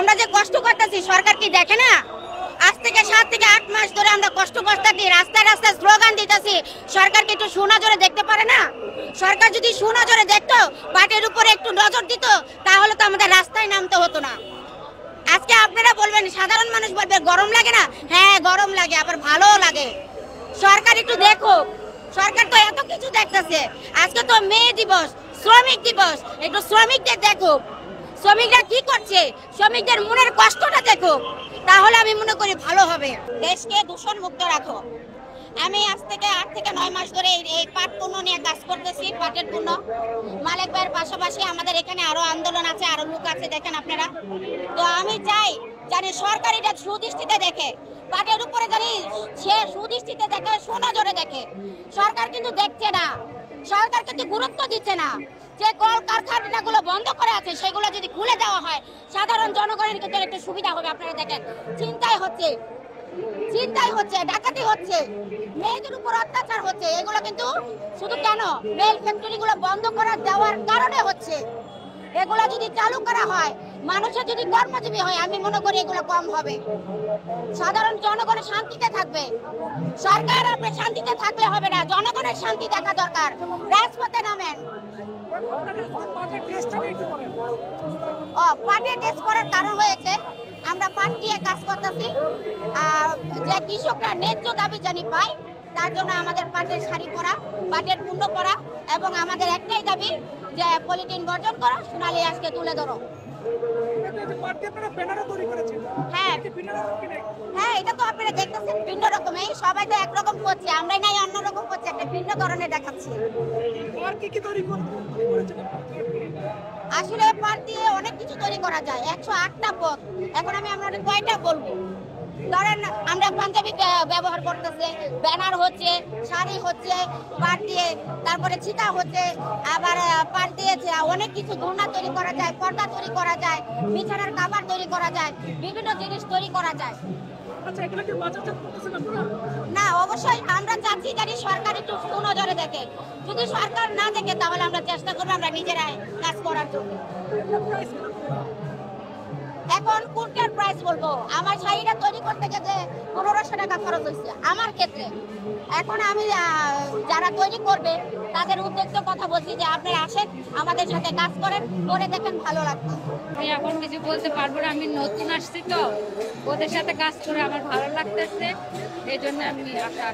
আমরা যে কষ্ট করতেছি সরকার কি দেখে না? আজ থেকে 7 থেকে 8 মাস ধরে আমরা কষ্ট করতেছি, রাস্তায় রাস্তায় স্লোগান দিতেছি। সরকার কি একটু সুনজরে দেখতে পারে না? সরকার যদি সুনজরে দেখতো, পাটের উপরে একটু নজর দিত, তাহলে তো আমাদের রাস্তায় নামতে হতো না। আজকে আপনারা বলবেন, সাধারণ মানুষ বলবে গরম লাগে না? হ্যাঁ গরম লাগে, আবার ভালোও লাগে। সরকার একটু দেখো, সরকার তো এত কিছু দেখতেছে। আজকে তো মে দিবস, শ্রমিক দিবস, একটু শ্রমিকদের দেখো, শ্রমিকরা কি করছে, শ্রমিকদের মনের কষ্টটা দেখো, তাহলে আমি মনে করি ভালো হবে। দেশকে দূষণ মুক্ত রাখো। আমি আজ থেকে 8 থেকে 9 মাস ধরে এই পাট পণ্য নিয়ে কাজ করতেছি, পাটের পণ্য। মালিক ভাইয়ের পাশাপাশি আমাদের এখানে আরো আন্দোলন আছে, আরো লোক আছে, দেখেন আপনারা। তো আমি চাই জানি সরকার এটা সুদৃষ্টিতে দেখে, পাটের উপরে জানি সে সুদৃষ্টিতে দেখে, সুনজরে দেখে। সরকার কিন্তু দেখছে না, সরকার কিন্তু গুরুত্ব দিচ্ছে না। যে কল কারখানাগুলো বন্ধ করে আছে সেগুলো যদি খুলে দেওয়া হয়, সাধারণ জনগণের কিন্তু একটু সুবিধা হবে। আপনারা দেখেন চিন্তাই হচ্ছে, ডাকাতি হচ্ছে, মেয়েদের উপর অত্যাচার হচ্ছে। এগুলো কিন্তু শুধু কেন মেল ফ্যাক্টরি গুলো বন্ধ করে দেওয়ার কারণে হচ্ছে। এগুলো যদি চালু করা হয়, মানুষের যদি কর্মজীবী হয়, আমি মনে করি এগুলো কম হবে। সাধারণ জনগণের শান্তিতে থাকবে। সরকার আপনি শান্তিতে থাকলে হবে না, জনগণের শান্তি দেখা দরকার। রাজপথে নামেন। পাটের টেস্ট করার কারণ হয়েছে আমরা পাট নিয়ে কাজ করতেছি, যে কৃষকরা ন্যায্য দাবি জানি পায়, তার জন্য আমাদের পাটের শাড়ি পরা, পাটের পণ্য পরা, এবং আমাদের একটাই দাবি যে পলিথিন বর্জন করো, সোনালী আজকে তুলে ধরো। হ্যাঁ, এটা তো আপনারা দেখতেছেন ভিন্ন রকম। এই সবাই তো একরকম করছে, আমরাই নাই অন্যরকম করছে, একটা ভিন্ন ধরনের দেখাচ্ছি। আসলে পাট দিয়ে অনেক কিছু তৈরি করা যায়, 108টা পদ। এখন আমি আপনাদের কয়টা বলবো? ধরেন আমরা পাঞ্জাবি ব্যবহার করতেছে, ব্যানার হচ্ছে, শাড়ি হচ্ছে পাট দিয়ে, তারপরে ছিটা হচ্ছে, আবার পাট দিয়ে অনেক কিছু দোলনা তৈরি করা যায়, পর্দা তৈরি করা যায়, বিছানার কাভার তৈরি করা যায়, বিভিন্ন জিনিস তৈরি করা যায়। না, অবশ্যই আমরা চাচ্ছি জানি সরকার একটু সুনজরে দেখে। যদি সরকার না দেখে তাহলে আমরা চেষ্টা করবো আমরা নিজেরাই কাজ করার জন্য। এখন কোনটার প্রাইস বলবো? আমার শাড়িটা তৈরি করতে গেলে 1500 টাকা খরচ হয়েছে আমার ক্ষেত্রে। এখন আমি যারা তৈরি করবে তাদের উদ্দেশ্য কথা বলছি যে আপনারা আসেন, আমাদের সাথে কাজ করেন, করে দেখেন, ভালো লাগবে। আমি এখন কিছু বলতে পারবো না, আমি নতুন আসছি তো, ওদের সাথে কাজ করে আমার ভালো লাগতেছে, এই জন্য আমি আশা